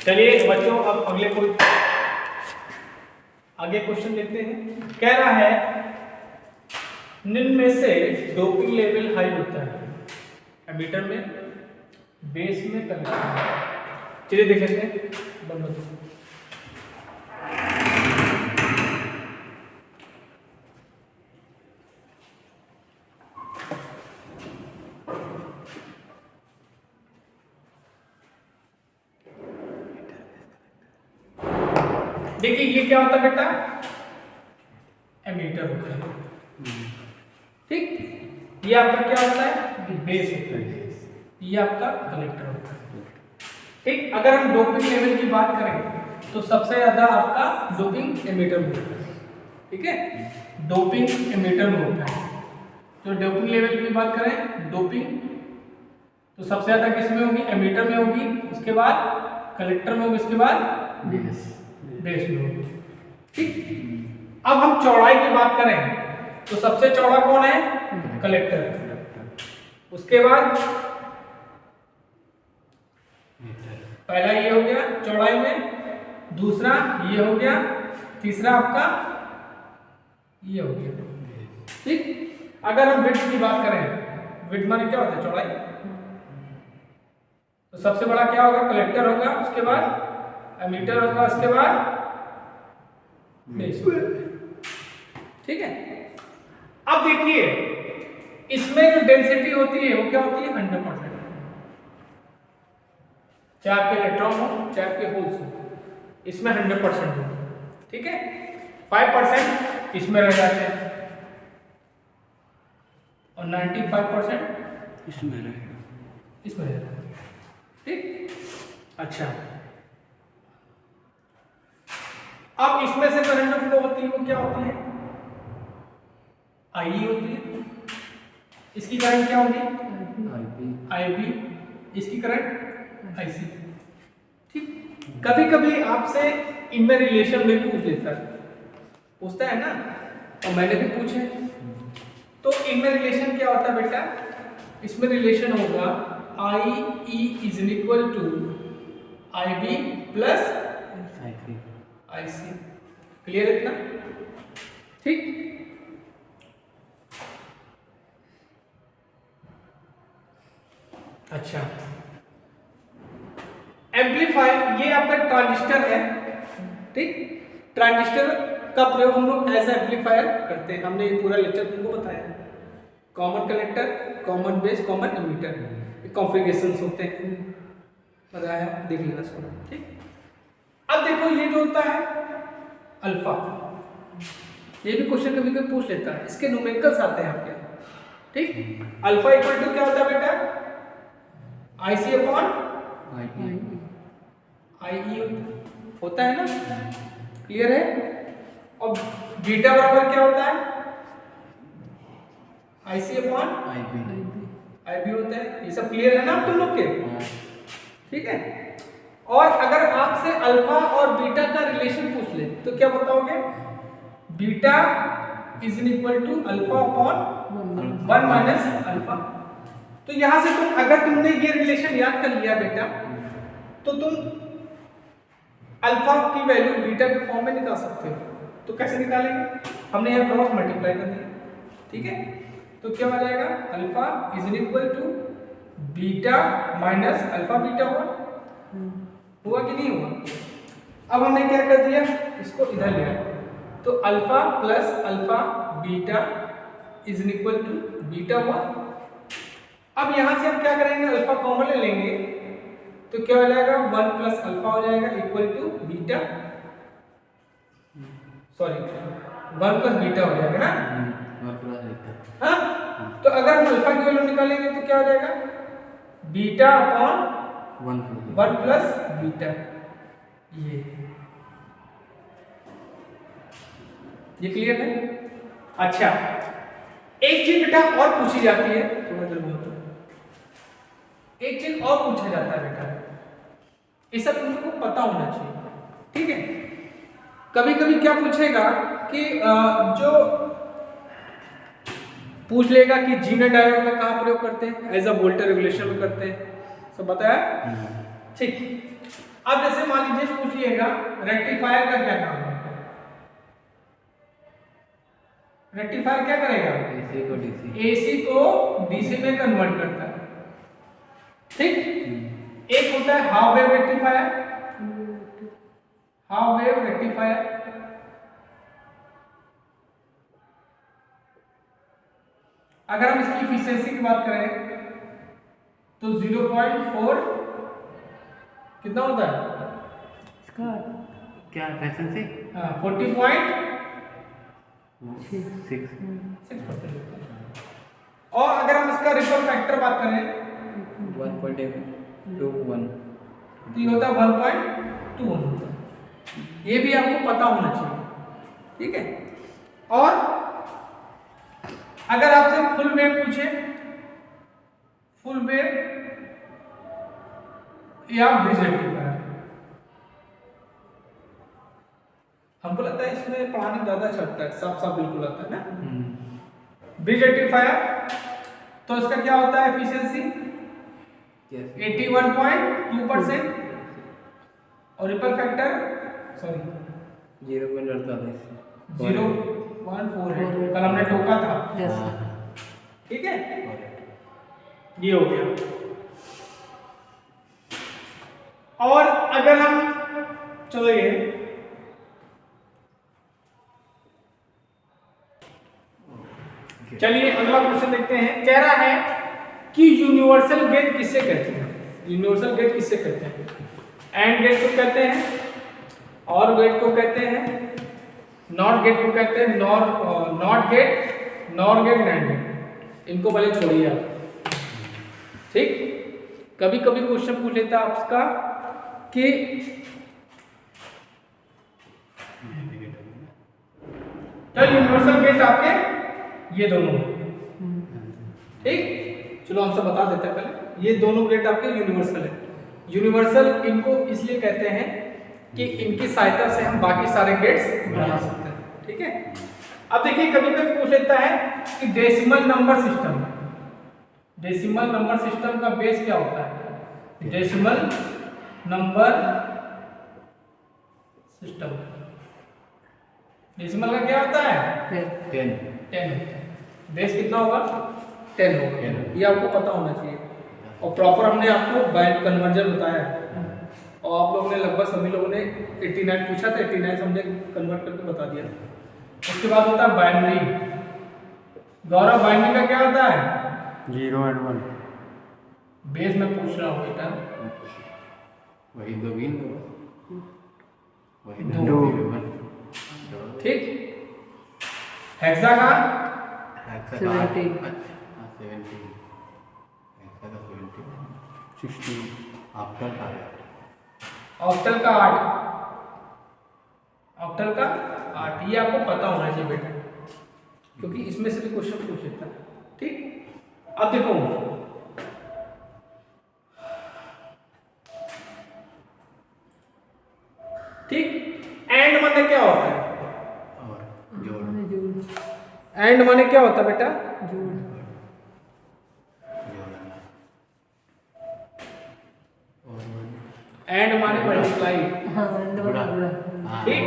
चलिए बच्चों, अब आगे क्वेश्चन देखते हैं। कह रहा है निम्न में से डोपिंग लेवल हाई होता है एमीटर में, बेस में, कंडक्टर में। चलिए देख लेते हैं। बंद देखिए, ये क्या होता है बेटा? एमीटर होता है। ठीक, ये आपका क्या होता है? बेस होता है। ये आपका कलेक्टर होता है। ठीक, अगर हम डोपिंग लेवल की बात करें तो सबसे ज्यादा आपका डोपिंग एमीटर में होता है। ठीक है, डोपिंग एमीटर में होता है। तो डोपिंग लेवल की बात करें, डोपिंग तो सबसे ज्यादा किस में होगी? एमीटर में होगी, उसके बाद कलेक्टर में होगी, उसके बाद बेस में होगी। ठीक, अब हम चौड़ाई की बात करें तो सबसे चौड़ा कौन है? कलेक्टर। उसके बाद पहला ये हो गया चौड़ाई में, दूसरा ये हो गया, तीसरा आपका ये हो गया। ठीक, अगर हम विड्थ की बात करें, विड्थ माने क्या होता है? चौड़ाई। तो सबसे बड़ा क्या होगा? कलेक्टर होगा, उसके बाद एमीटर होगा, उसके बाद बेस। ठीक है, अब देखिए इसमें जो डेंसिटी होती है वो क्या होती है? 100%। चाहे आपके इलेक्ट्रॉन हो, चाहे आपके होल्स हो, इसमें 100% हो। ठीक है, 5% इसमें रह जाते हैं और 95% इसमें रहेगा। इसमें रह जाते हैं। ठीक, अच्छा, अब इसमें से करंट फ्लो होती है वो क्या होती है? आई होती है। इसकी करंट क्या होगी? आईबी। इसकी करंट आईसी। ठीक, कभी कभी आपसे इनमें रिलेशन भी पूछ लेता है, पूछता है ना, और मैंने भी पूछे। तो इनमें रिलेशन क्या होता है बेटा? इसमें रिलेशन होगा I E is equal to I B plus I C. Clear है इतना? ठीक, अच्छा, एम्पलीफायर ये आपका ट्रांजिस्टर है। ठीक, ट्रांजिस्टर का प्रयोग हम लोग एज एम्पलीफायर करते हैं। हमने ये पूरा लेक्चर तुमको बताया। Common collector, common base, common ammeter, configurations होते हैं, बताया, देख लेना इसको। ठीक, अब देखो ये जो होता है अल्फा, ये भी क्वेश्चन कभी कभी पूछ लेता है, इसके न्यूमेरिकल्स आते हैं आपके। ठीक, अल्फा इक्वल टू क्या होता है बेटा? आईसी अपॉन आई होता है ना? क्लियर है? और बीटा बराबर क्या होता है? आईसी अपॉन आईबी होता है। ये सब क्लियर है ना आप तुम लोग के? ठीक है, और अगर आपसे अल्फा और बीटा का रिलेशन पूछ ले तो क्या बताओगे? Beta is equal to alpha upon 1 minus alpha. तो यहां से तुम, अगर तुमने ये रिलेशन याद कर लिया बेटा, तो तुम अल्फा की वैल्यू बीटा के फॉर्म में निकाल सकते हो। तो कैसे निकालेंगे? हमने यहाँ क्रॉस मल्टीप्लाई कर दिया। ठीक है, तो क्या हो जाएगा? Alpha is equal to beta minus alpha beta हुआ कि नहीं हुआ? अब हमने क्या कर दिया, इसको इधर ले आया, तो alpha plus alpha beta is equal to beta हुआ। अब यहां से हम क्या करेंगे? अल्फा कॉमन ले लेंगे, तो क्या हो जाएगा? 1 प्लस अल्फा हो जाएगा equal to beta, sorry 1 plus beta हो जाएगा ना? हाँ, तो अगर हम अल्फा की वैल्यू निकालेंगे तो क्या हो जाएगा? Beta upon 1 plus beta. ये क्लियर है? अच्छा, एक चीज बेटा और पूछी जाती है, थोड़ा देर बोलते, एक चीज और पूछा जाता है बेटा, ये सब तुमको पता होना चाहिए। ठीक है, कभी कभी क्या पूछेगा कि जो पूछ लेगा कि जीनर डायोड का कहाँ प्रयोग करते हैं? एज अ वोल्टेज रेगुलेशन में करते हैं, सब बताया? ठीक, अब जैसे मान लीजिए पूछिएगा रेक्टिफायर का क्या काम है, रेक्टिफायर क्या करेगा, एसी को डीसी में कन्वर्ट करता है, ठीक। एक होता है half wave rectifier, half wave rectifier, अगर हम इसकी इफिशियंसी की बात करें तो 0.4 कितना होता है इसका क्या एफिशिएंसी, 40.6%। और अगर हम इसका रिपल फैक्टर बात करें 1.21 तो ये होता है 1.21 होता है। ये भी आपको पता होना चाहिए, ठीक है। और अगर आपसे फुल वेव पूछे, फुल वेव या ब्रिज रेक्टिफायर, हमको लगता है इसमें पढ़ाने ज्यादा अच्छा लगता है, साफ साफ बिल्कुल आता है ना। ब्रिज रेक्टिफायर तो इसका क्या होता है एफिशिएंसी 81.2% और रिपल फैक्टर सॉरी 0.48 कल हमने टोका था, ठीक है। ये हो गया। और अगर हम चलिए अगला क्वेश्चन देखते हैं। कह रहा है कि यूनिवर्सल गेट किससे कहते हैं, यूनिवर्सल गेट किससे कहते हैं, एंड गेट को कहते हैं, और गेट को कहते हैं, नॉट गेट को कहते हैं, not gate, nor gate, nand gate. इनको पहले छोड़िए आप, ठीक। कभी कभी क्वेश्चन पूछ लेता है आपका कि क्या यूनिवर्सल गेट आपके ये दोनों, ठीक। चलो हमसे बता देते हैं पहले, ये दोनों गेट आपके यूनिवर्सल है। यूनिवर्सल इनको इसलिए कहते हैं कि इनकी सहायता से हम बाकी सारे गेट्स बना सकते हैं, ठीक है। अब देखिए कभी कभी पूछ लेता है कि decimal number system, decimal number system का बेस क्या होता है, डेसिमल नंबर सिस्टम, डेसिमल का क्या होता है 10 होता है, बेस कितना होगा 10 होगा, ये आपको पता होना चाहिए। और प्रॉपर हमने आपको बाइनरी कन्वर्जन बताया है, और आप लोगों ने लगभग सभी लोगों ने 89 पूछा था, 89 हमने कन्वर्ट करके बता दिया। उसके बाद होता है बाइनरी। गौरव बाइनरी का क्या होता है 0 और 1, बेस में पूछ रहा हूँ बेटा, वही दो बिन वही दो, ठीक। हेक्सागन 17 ऑक्टल का 8, ऑक्टल का 8, ये आपको पता होना चाहिए बेटा, क्योंकि इसमें से भी क्वेश्चन पूछ लेता है, ठीक। अब देखो ठीक, एंड माने क्या होता है, और जोड़, एंड माने क्या होता है बेटा, एंड माने मल्टीप्लाई, ठीक।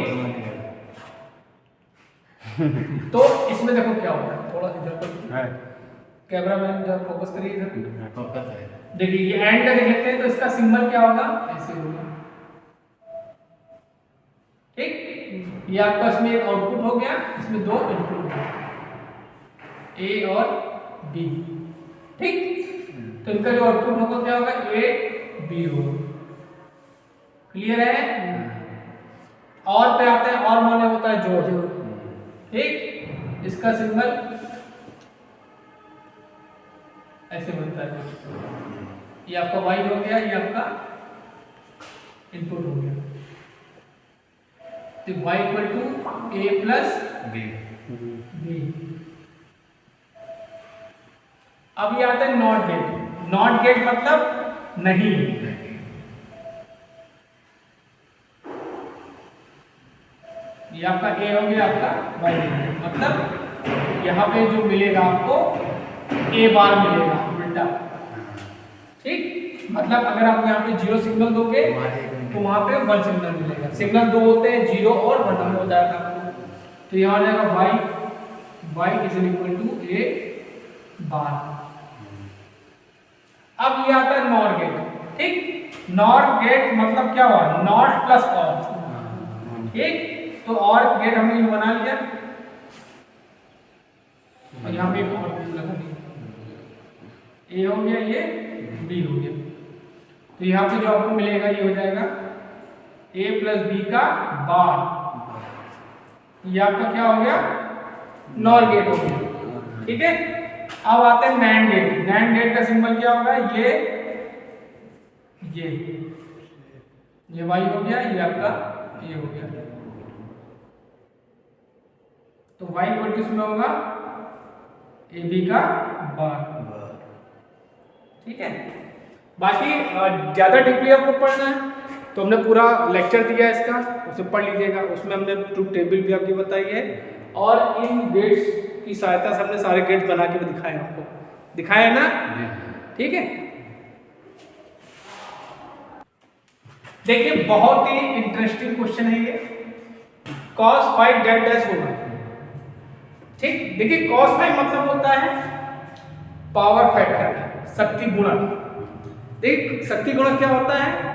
तो इसमें देखो क्या होता है, थोड़ा इधर पर कैमरा मैन जब फोकस करिए इधर, देखिए ये एंड का देख लेते हैं, तो इसका सिंबल क्या होगा, ऐसे होगा, ठीक। ये आपका इसमें एक आउटपुट हो गया, इसमें दो इनपुट हो गया, ए और बी, ठीक। तो इनका जो आउटपुट होगा क्या होगा, ए बी होगा, क्लियर है। और पे आते हैं, और माने होता है जोड़, ठीक। इसका सिंबल ऐसे बनता है, ये आपका y हो गया, ये आपका इनपुट हो गया, तो y equal to a plus b. अब ये आता है नॉट गेट, नॉट गेट मतलब नहीं, ये आपका a हो गया, आपका y मतलब यहाँ पे जो मिलेगा आपको a बार मिलेगा उल्टा, ठीक। मतलब अगर आप यहाँ पे जीरो सिग्नल दोगे तो वहां पे 1 सिग्नल मिलेगा। सिग्नल 2 होते हैं, 0 और 1 में हो जाएगा। तो यहाँ आ जाएगा y is equal to a bar. अब ये आता है नॉर गेट, ठीक। नॉर गेट मतलब क्या हुआ, नॉट प्लस और, ठीक। तो और गेट हमने ये बना लिया, और यहाँ पे एक और लगा दिया, ए हो गया, ये बी हो गया। तो यहाँ पे जो आपको मिलेगा ये हो जाएगा a प्लस बी का बार, ये आपका क्या हो गया, नॉर गेट हो गया, ठीक है। अब आते हैं नैंड गेट। नैंड गेट का सिंबल क्या होगा, ये y हो गया, ये आपका a हो गया। तो y इक्वल टू इसमें होगा ab का बार, ठीक है। बाकी ज्यादा डीपली आपको पढ़ना है तो हमने पूरा लेक्चर दिया है इसका, उसे पढ़ लीजिएगा। उसमें हमने ट्रूथ टेबल भी आपकी बताई है, और इन गेट्स की सहायता से हमने सारे गेट्स बना के भी दिखाए, आपको दिखाया है ना, ठीक है। देखिए बहुत ही इंटरेस्टिंग क्वेश्चन है ये, cos फाइव डेट डैश होगा, ठीक। देखिए cos फाइव मतलब होता है पावर फैक्टर, शक्ति गुणक। देख शक्ति गुणक क्या होता है,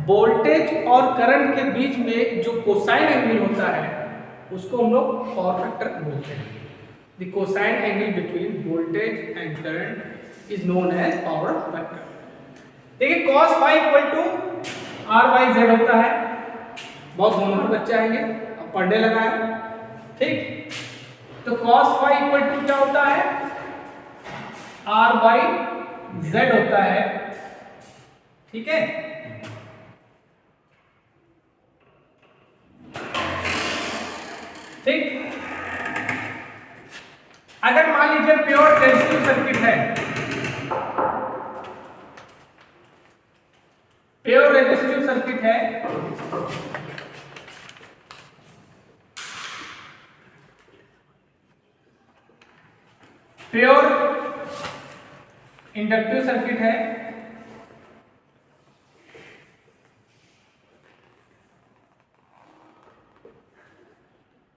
वोल्टेज और करंट के बीच में जो कोसाइन एंगल होता है उसको हम लोग पावर फैक्टर बोलते हैं। The cosine angle between voltage and current is known as power factor. देखिए cos phi equal to r/z होता है, बहुत होनहार बच्चा है ये, अब पढ़ने लगा है, ठीक। तो cos फाइव इक्वल टू क्या होता है, r/z होता है, ठीक है। ठीक, अगर मान लीजिए प्योर रेजिस्टिव सर्किट है, प्योर रेजिस्टिव सर्किट है, प्योर इंडक्टिव सर्किट है,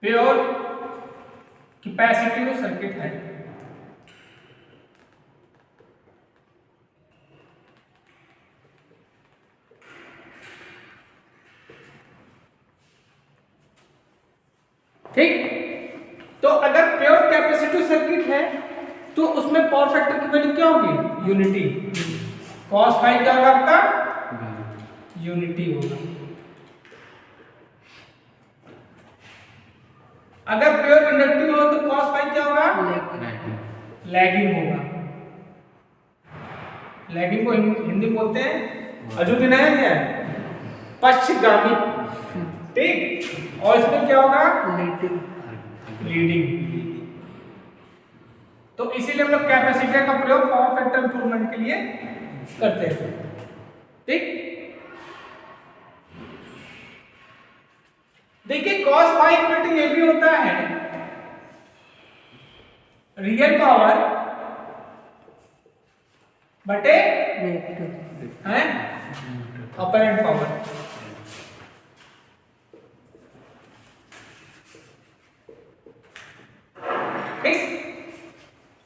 प्योर कैपेसिटिव सर्किट है, ठीक। तो अगर प्योर कैपेसिटिव सर्किट है तो उसमें पावर फैक्टर की वैल्यू क्या होगी, यूनिटी। cos फाइव क्या होगा आपका, यूनिटी होगा। अगर प्योर इंडक्टिव हो तो cos फाइव क्या होगा, लैगिंग होगा। लैगिंग को हिंदी बोलते हैं अजुदिन है क्या, पक्षगामी, ठीक। और इसमें क्या होगा, लीडिंग। तो इसीलिए हम लोग कैपेसिटर का प्रयोग पावर फैक्टर इंप्रूवमेंट के लिए करते हैं, ठीक। देखिए cos फाइव इक्वल टू ये भी होता है रियल पावर बटे है अपरेंट पावर। ठीक,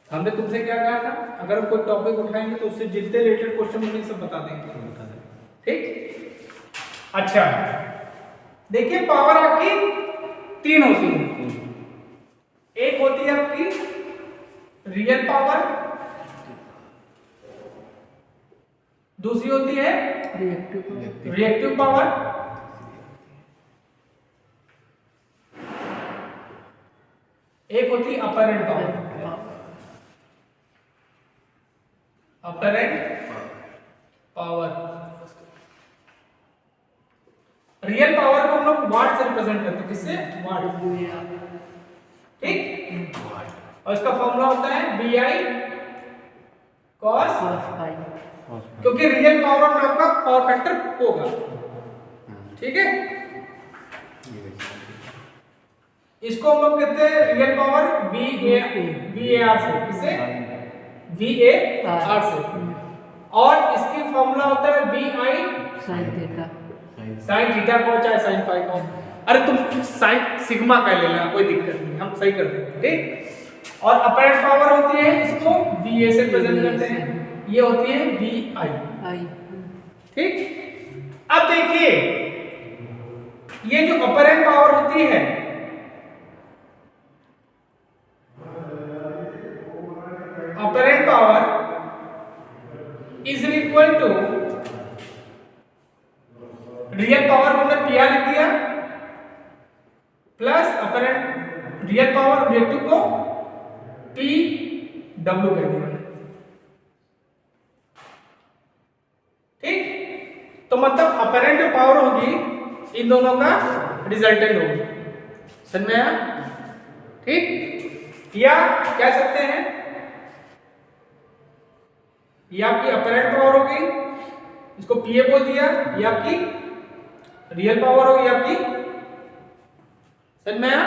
हमने तुमसे क्या कहा था, अगर हम कोई टॉपिक उठाएंगे तो उससे जितने रिलेटेड क्वेश्चन होंगे सब बता देंगे, ठीक। अच्छा देखिए पावर आपकी 3 होती है, एक होती है आपकी रियल पावर, दूसरी होती है रिएक्टिव पावर, एक होती है apparent power. Apparent power, real power को हम लोग वाट से रिप्रेजेंट करते हैं, किससे, वाट, ठीक। और इसका फॉर्मूला होता है VI cos फाइव, क्योंकि रियल पावर में आपका पावर फैक्टर होगा, ठीक है। इसको हम लोग कहते हैं रियल पावर VAR से, किससे, VAR से। और इसकी फॉर्मूला होता है VI साइन थीटा को चाहे साइन फाई को, अरे तुम साइन सिग्मा का ले लेना, कोई दिक्कत नहीं, हम सही कर देंगे, ठीक। और अपरेंट पावर होती है, इसको VA से प्रेजेंट करते हैं, ये होती है VI, ठीक। अब देखिए ये जो अपरेंट पावर होती है, apparent power is equal to real power को हमने PR लिख दिया plus apparent real power objective को PW कह दिया, ठीक। तो मतलब अपरेंट जो पावर होगी इन दोनों का रिजल्टेंट होगी, समझ में आया, ठीक। या कह सकते हैं ये आपकी अपरेंट पावर होगी, इसको PA बोल दिया, ये आपकी रियल पावर होगी आपकी, समझ में आया।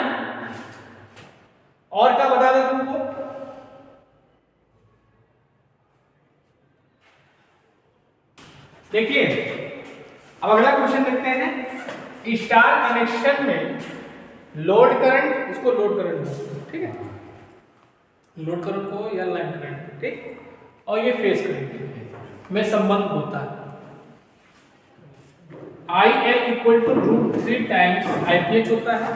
और क्या बता दें तुमको, देखिए अब अगला क्वेश्चन देखते हैं। स्टार कनेक्शन में लोड करंट, इसको लोड करंट बोलते हैं, ठीक है, लोड करंट को या लाइन करंट, ठीक। और ये फेज करंट में संबंध होता है IL equal to √3 times IPH होता है,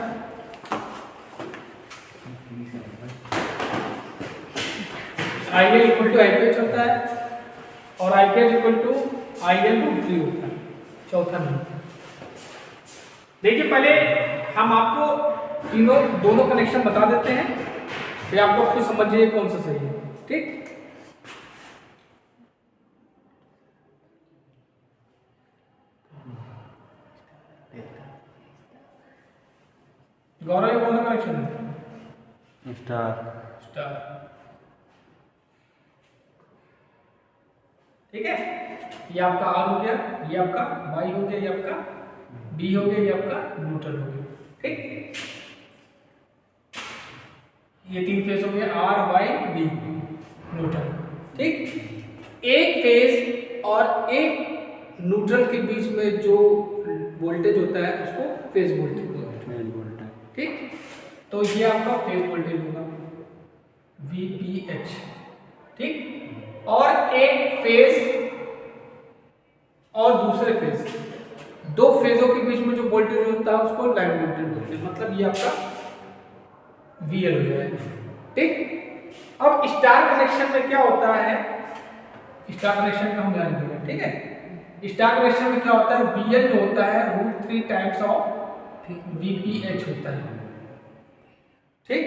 IL इक्वल टू IPH होता है और IPH इक्वल टू IL √3 होता है, चौथा नंबर। देखिए पहले हम आपको दोनों कनेक्शन बता देते हैं, फिर आपको खुद समझिए कौन सा सही है, ठीक। गौरव ये कौन सा कनेक्शन है? स्टार, ठीक है। ये आपका R हो गया, ये आपका Y हो गया, ये आपका B हो गया, ये आपका न्यूट्रल हो गया, ठीक। ये तीन फेज हो गया R Y B न्यूट्रल, ठीक। एक फेज और एक न्यूट्रल के बीच में जो वोल्टेज होता है उसको फेज वोल्टेज बोलते हैं, ठीक। तो ये आपका फेज वोल्टेज होगा VPH, ठीक। और एक फेज और दूसरे फेज, दो फेजों के बीच में जो वोल्टेज होता है उसको लाइन वोल्टेज बोलते हैं, मतलब ये आपका VL हो जाएगा, ठीक। अब स्टार कनेक्शन में क्या होता है, स्टार कनेक्शन का हम ध्यान देंगे, ठीक है। स्टार कनेक्शन में क्या होता है, VL जो होता है √3 टाइम्स ऑफ VPH होता है, ठीक।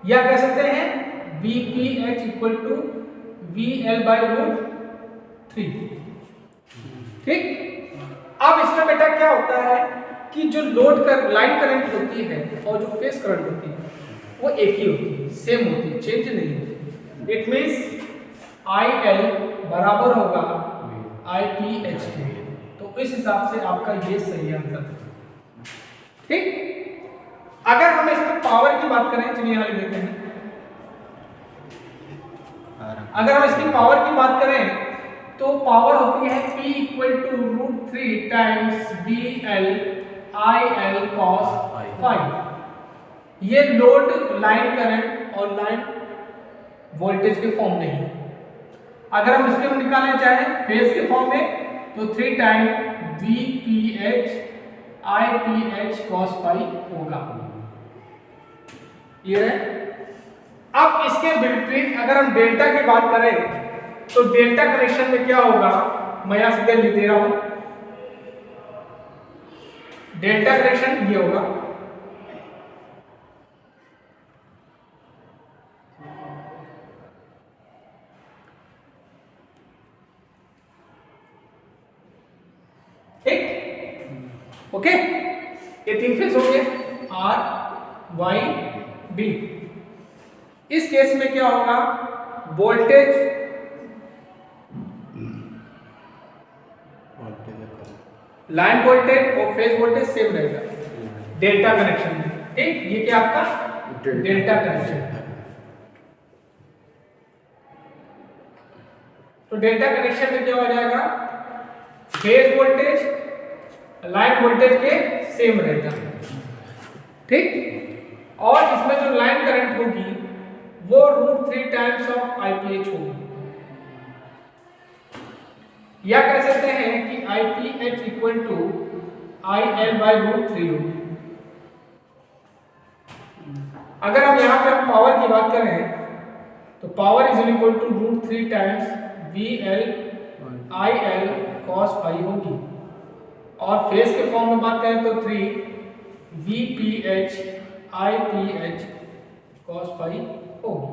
या कह सकते हैं VPH इक्वल टू VL/√3, ठीक। अब इसमें बेटा क्या होता है कि जो लोड कर लाइन करंट होती है और जो फेज करंट होती है वो एक ही होती है, सेम होती है, चेंज नहीं होती। इट मींस IL बराबर होगा IPH के, तो इस हिसाब से आपका ये सही आंसर है, ठीक। अगर हम इसमें पावर की बात करें, चलिए यहां लिख देते हैं। अगर हम इसकी पावर की बात करें तो पावर होती है P equal to √3 times VL IL cos phi। ये लोड लाइन करंट और लाइन वोल्टेज के फॉर्म में है। अगर हम इसके निकालना चाहें फेज के फॉर्म में तो 3 time VPH IPH cos phi होगा, ये है। अब इसके विपरीत अगर हम डेल्टा की बात करें तो डेल्टा कनेक्शन में क्या होगा, मैं यहां सीधे लिख दे रहा हूं, डेल्टा कनेक्शन ये होगा, ठीक, ओके। ये तीन फेज हो गए R Y B। इस केस में क्या होगा, वोल्टेज लाइन वोल्टेज और फेज वोल्टेज सेम रहेगा डेल्टा कनेक्शन में, ठीक। ये क्या आपका डेल्टा कनेक्शन है। तो डेल्टा कनेक्शन में क्या हो जाएगा, फेज वोल्टेज लाइन वोल्टेज के सेम रहेगा, ठीक। और इसमें जो लाइन करंट होगी वो √3 टाइम्स ऑफ IPH होगी, या कह सकते हैं कि IPH इक्वल टू IL/√3 होगी। अगर हम यहाँ पे हम पावर की बात करें तो power is equal to √3 times VL IL cos phi होगी, और फेज के फॉर्म में बात करें तो 3 VPH IPH cos phi होगी,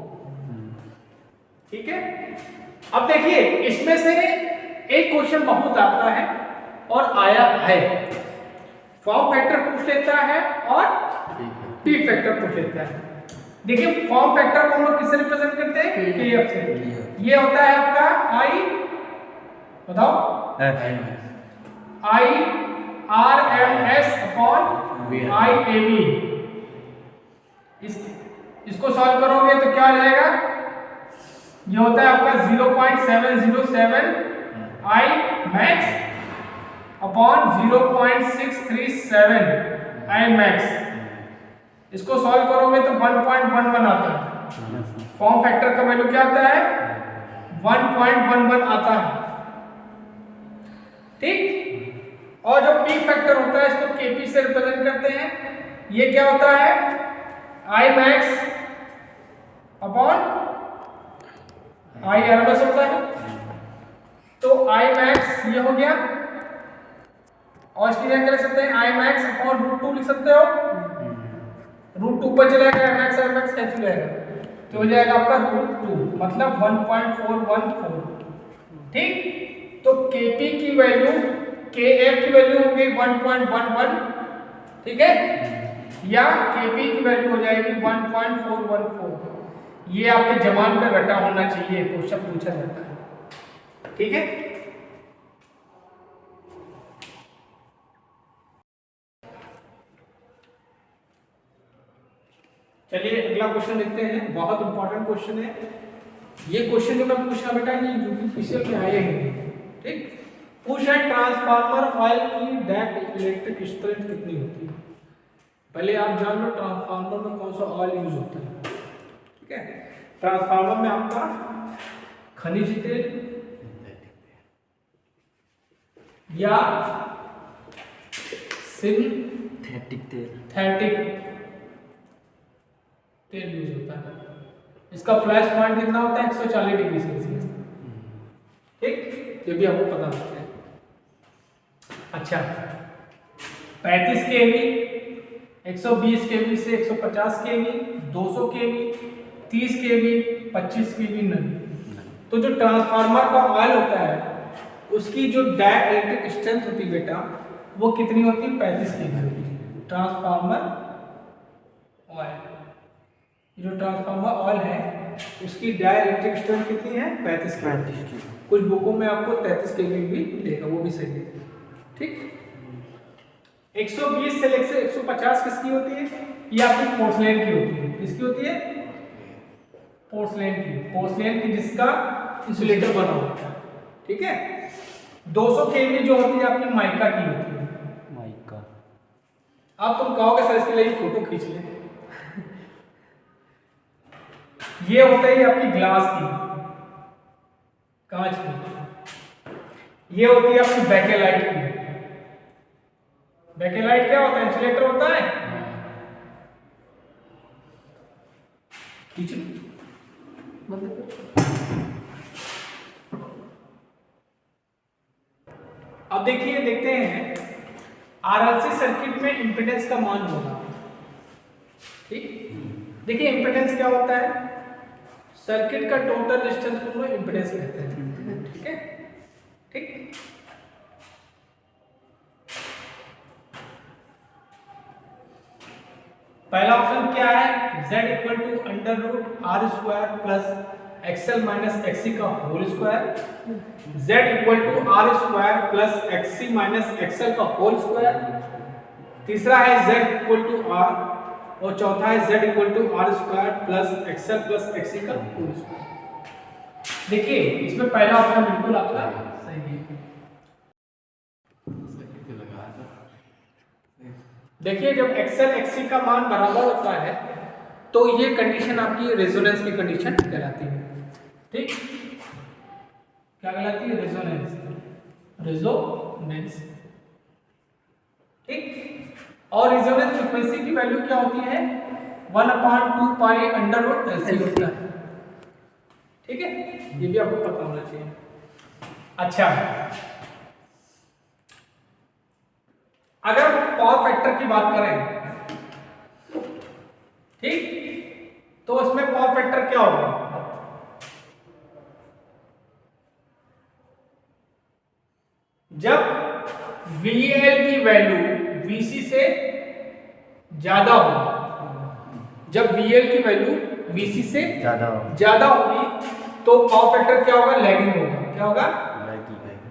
ठीक है। अब देखिए इसमें से एक क्वेश्चन बहुत आता है और आया है, फॉर्म फैक्टर पूछ लेता है और पी फैक्टर पूछ लेता है। देखिए फॉर्म फैक्टर को हम लोग किससे रिप्रेजेंट करते हैं? KF से। ये होता है आपका I, बताओ, I RMS अपॉन IAB। इसको सॉल्व करोगे तो क्या आ जाएगा? ये होता है आपका 0.707 I max upon 0.637 I max। इसको सॉल्व करोगे तो 1.11 आता है। फॉर्म फैक्टर का वैल्यू क्या आता है? 1.11 आता है, ठीक। और जो पीक फैक्टर होता है इसको KP से रिप्रेजेंट करते हैं। ये क्या होता है? I max upon I RMS होता है। तो I max ये हो गया, और इसकी जगह क्या लिख सकते हैं? I max अपॉन √2 लिख सकते हो। √2 पर चलेगा, max कैंसिल हो जाएगा, तो हो जाएगा आपका √2 मतलब 1.414, ठीक। तो KP की वैल्यू KF की वैल्यू होगी 1.11, ठीक है, या KP की वैल्यू हो जाएगी 1.414। ये आपके जबान पे रटा होना चाहिए, क्वेश्चन पूछा जाता है, ठीक है। चलिए अगला क्वेश्चन देखते हैं, बहुत इंपॉर्टेंट क्वेश्चन है ये। क्वेश्चन जो मैं पूछा बेटा ये यूपीपीसीएल में आए हैं, ठीक। पूछ है ट्रांसफार्मर ऑयल की डायरेक्ट इलेक्ट्रिक स्ट्रेंथ कितनी होती है। पहले आप जान लो ट्रांसफार्मर में कौन सा ऑयल यूज होता है, ठीक है। ट्रांसफार्मर में आपका खनिज तेल या सिंथेटिक तेल यूज होता है। इसका फ्लैश पॉइंट कितना होता है? 140 डिग्री सेल्सियस, ठीक, ये भी आपको पता होता है। अच्छा 35 kV, 120 kV से 150 kV, 200 kV, 30 kV, 25 kV नहीं। तो जो ट्रांसफार्मर का ऑयल होता है उसकी जो डाइलेक्ट्रिक स्ट्रेंथ होती है बेटा वो कितनी होती है? 35 kV होती है। ट्रांसफार्मर ऑयल, जो ट्रांसफार्मर ऑयल है उसकी डाइलेक्ट्रिक स्ट्रेंथ कितनी है? 35 kV। कुछ बुकों में आपको 33 kV भी देगा, वो भी सही है, ठीक। 120 से लेकर 150 किसकी होती है? ये आपकी पोर्सलेन की होती है। किसकी होती है? पोर्सलेन की जिसका इंसुलेटर बना होता है, ठीक है। 200 kV जो होती है आपकी माइका की होती है। माइका आप तुम कहोगे सर इसके लिए फोटो खींच ले। ये होता है आपकी ग्लास की, कांच की। ये होती है आपकी बैकेलाइट की। बैकेलाइट क्या होता है? इंसुलेटर होता है। अब देखिए देखते हैं RLC सर्किट में इंपेडेंस का मान होगा, ठीक। देखिए इंपेडेंस क्या होता है? सर्किट का टोटल रेजिस्टेंस को हम लोग इंपेडेंस कहते हैं, ठीक है, ठीक। पहला ऑप्शन क्या है? Z equal to √R² plus XL minus XC का whole square. Z equal to R² plus XC minus XL का होल स्क्वायर। तीसरा है Z इक्वल टू R, और चौथा है Z equal to R² plus XL plus XC का whole square. देखिए इसमें पहला ऑप्शन बिल्कुल आपका सही है। देखिए जब XL XC का मान बराबर होता है तो ये कंडीशन आपकी रेजोनेंस की कंडीशन कहलाती है। ठीक, क्या कहलाती है? Resonance, resonance. ठीक, और रेजोनेंस फ्रीक्वेंसी की वैल्यू क्या होती है? 1/2 पाई अंडर रूट LC होता है। ठीक है, ये भी आपको पता होना चाहिए। अच्छा, अगर पावर फैक्टर की बात करें, ठीक, तो इसमें पावर फैक्टर क्या होगा? जब VL की वैल्यू VC से ज्यादा होगी, जब VL की वैल्यू VC से ज्यादा होगी तो पावर फैक्टर क्या होगा? लैगिंग होगा। क्या होगा?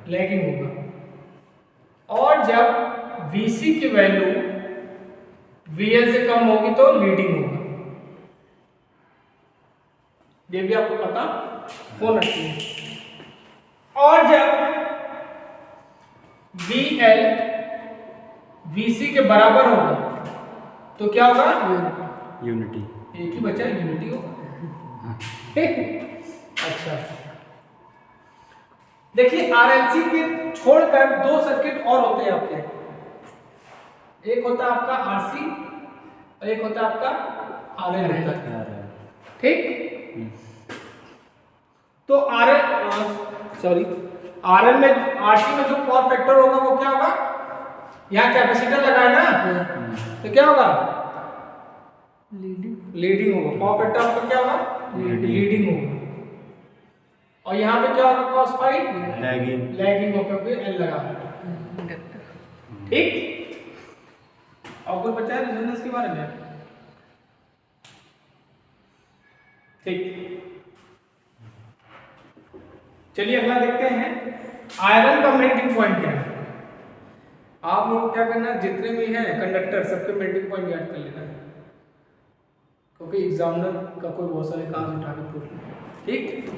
लैगिंग होगा। और जब VC की वैल्यू VL से कम होगी तो लीडिंग होगा। ये भी आपको पता होना चाहिए। और जब VL VC के बराबर होगा तो क्या होगा? यूनिटी। एक ही बचा, यूनिटी होगा। अच्छा, देखिए RLC के छोड़कर दो सर्किट और होते हैं आपके। एक होता है आपका RC और एक होता है आपका RL होता है। ठीक, तो RL में RC में जो पावर फैक्टर होगा वो क्या होगा? यहाँ कैपेसिटर लगा है ना, तो क्या होगा? लीडिंग होगा। पावर फैक्टर आपका क्या होगा? लीडिंग होगा। और यहाँ पे क्या होगा? cos phi लैगिंग होगा क्योंकि L लगा है। ठीक, और कुछ बचा है रेजोनेंस के बारे में? ठीक, चलिए अगला देखते हैं। आयरन का मेल्टिंग पॉइंट क्या है? आप लोग क्या करना है, जितने भी हैं कंडक्टर सबके मेल्टिंग पॉइंट याद कर लेना है, क्योंकि एग्जामिनर का कोई बहुत सारे काम उठा के पूछ ले। ठीक,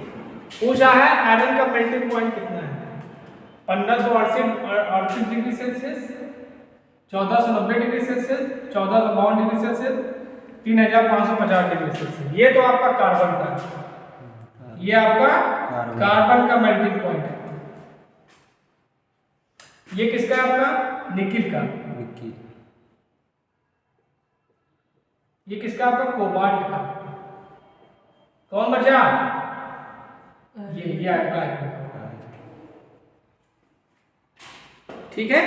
पूछा है आयरन का मेल्टिंग पॉइंट कितना है? 1538 degree Celsius, 1490 degree Celsius, 1452 degree Celsius, 3550 degree Celsius. ये तो आपका कार्बन का है, ये आपका कार्बन का मेल्टिंग पॉइंट है। ये किसका है? आपका निकिल का। ये किसका? आपका कोबाल्ट का। कौन बचा? ये आपका है। ठीक है।